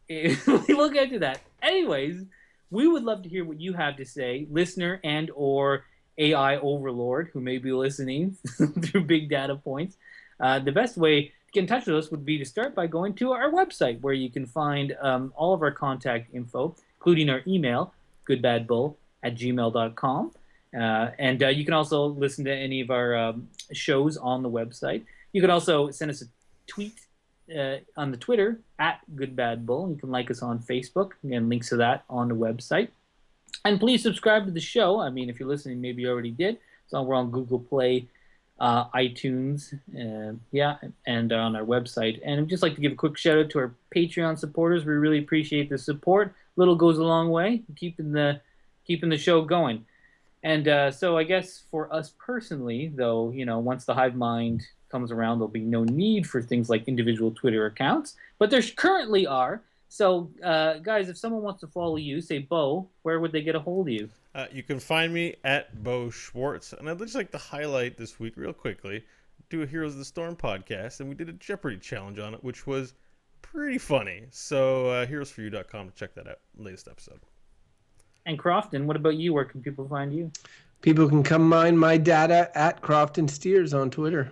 we'll get to that. Anyways, we would love to hear what you have to say, listener and or AI overlord who may be listening through big data points. The best way to get in touch with us would be to start by going to our website, where you can find all of our contact info, including our email, goodbadbull@gmail.com. And you can also listen to any of our shows on the website. You can also send us a tweet on the Twitter @goodbadbull. You can like us on Facebook. Again, links to that on the website. And please subscribe to the show. I mean, if you're listening, maybe you already did. So we're on Google Play, iTunes, and on our website. And I'd just like to give a quick shout out to our Patreon supporters. We really appreciate the support. Little goes a long way, keeping the show going. And so I guess for us personally, though, once the hive mind comes around, there'll be no need for things like individual Twitter accounts. But there currently are. So, guys, if someone wants to follow you, say Bo, where would they get a hold of you? You can find me at Bo Schwartz. And I'd just like to highlight this week real quickly, do a Heroes of the Storm podcast, and we did a Jeopardy challenge on it, which was pretty funny. So heroesforyou.com to check that out, latest episode. And Crofton, what about you? Where can people find you? People can come mine my data at Crofton Steers on Twitter.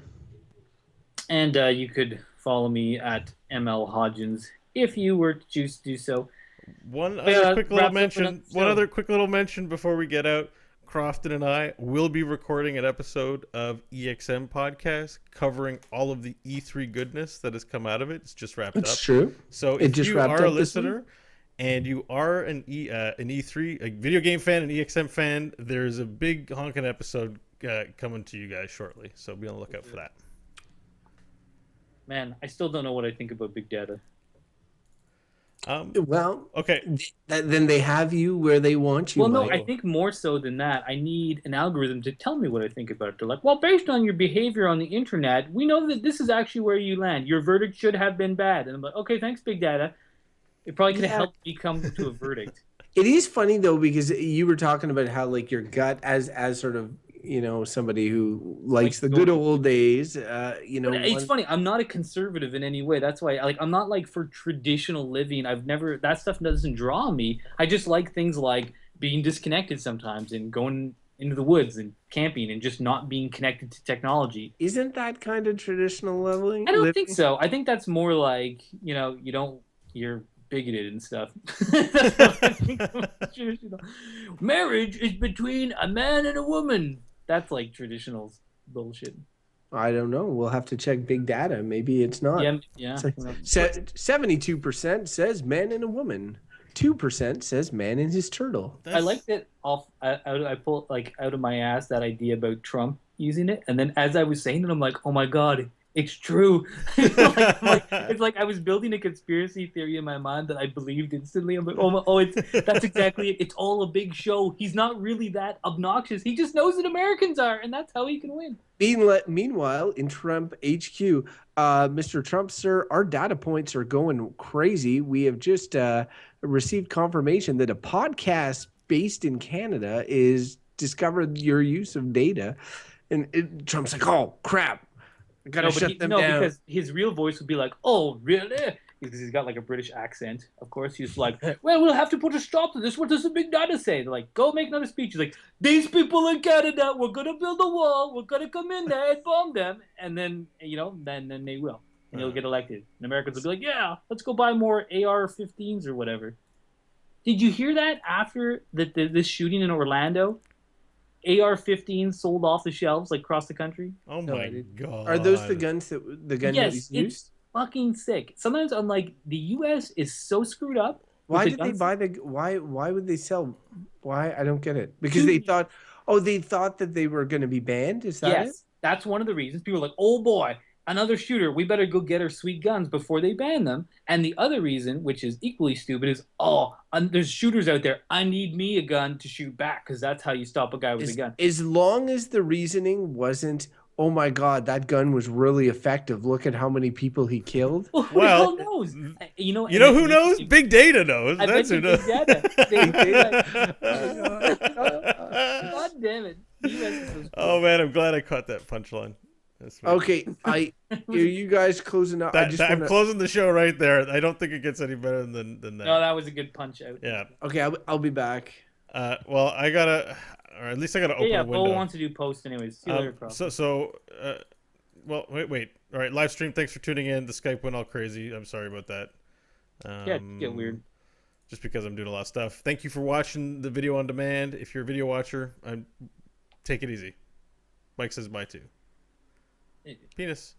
And you could follow me at ML Hodgins if you were to choose to do so. One other quick little mention before we get out. Crofton and I will be recording an episode of EXM podcast covering all of the E3 goodness that has come out of it. It's just wrapped up. It's true. So if you are a listener and you are an E3, a video game fan, an EXM fan, there's a big honking episode coming to you guys shortly. So be on the lookout for that. Man, I still don't know what I think about big data. Okay. Then they have you where they want you. Well, no, I think more so than that, I need an algorithm to tell me what I think about it. They're like, well, based on your behavior on the internet, we know that this is actually where you land. Your verdict should have been bad. And I'm like, okay, thanks, big data. It probably could have helped me come to a verdict. It is funny, though, because you were talking about how, like, your gut as sort of, somebody who likes the good old days, It's funny. I'm not a conservative in any way. That's why, I'm not like for traditional living. That stuff doesn't draw me. I just like things like being disconnected sometimes and going into the woods and camping and just not being connected to technology. Isn't that kind of traditional living? I don't think so. I think that's more like, you're bigoted and stuff. That's what I think of traditional. Marriage is between a man and a woman. That's like traditional bullshit. I don't know. We'll have to check big data. Maybe it's not. Yeah, yeah. So, 72% says man and a woman. 2% says man and his turtle. I That's like that off. I pulled like out of my ass that idea about Trump using it, and then as I was saying it, I'm like, oh my god, it's true. It's like I was building a conspiracy theory in my mind that I believed instantly. I'm like, it's that's exactly it. It's all a big show. He's not really that obnoxious. He just knows that Americans are, and that's how he can win. Meanwhile, in Trump HQ, Mr. Trump, sir, our data points are going crazy. We have just received confirmation that a podcast based in Canada is discovered your use of data, and Trump's like, "Oh crap, I gotta shut them down." Because his real voice would be like, "Oh, really?" Because he's got like a British accent. Of course, he's like, "Well, we'll have to put a stop to this. What does the big data say?" They're like, "Go make another speech." He's like, "These people in Canada, we're gonna build a wall. We're gonna come in there and bomb them, and then then they will, and he'll get elected." And Americans will be like, "Yeah, let's go buy more AR-15s or whatever." Did you hear that after this shooting in Orlando? AR-15 sold off the shelves like across the country. oh No, my god. Are those the gun that Yes, he's it's used? fucking sick. Sometimes I'm like, the U.S. is so screwed up. Why with did the they guns. buy the? Why would they sell? Why I don't get it. Because they thought, they thought that they were going to be banned. Is that it? Yes, that's one of the reasons. People are like, oh boy, another shooter. We better go get our sweet guns before they ban them. And the other reason, which is equally stupid, is there's shooters out there. I need me a gun to shoot back because that's how you stop a guy with a gun. As long as the reasoning wasn't, oh my God, that gun was really effective. Look at how many people he killed. Well, who the hell knows? You know who knows? Big data knows. I That's bet who you knows. Big Data. God damn it. The US is so screwed. Oh man, I'm glad I caught that punchline. That's right. Okay, are you guys closing up? I'm closing the show right there. I don't think it gets any better than that. No, that was a good punch out. Yeah. Okay, I'll be back. Well, I gotta, or at least I gotta open Yeah, a window. Bo wants to do post anyways. See you later, Cross. Well, wait. All right, live stream. Thanks for tuning in. The Skype went all crazy. I'm sorry about that. Yeah, get weird. Just because I'm doing a lot of stuff. Thank you for watching the video on demand. If you're a video watcher, take it easy. Mike says bye too. Penis.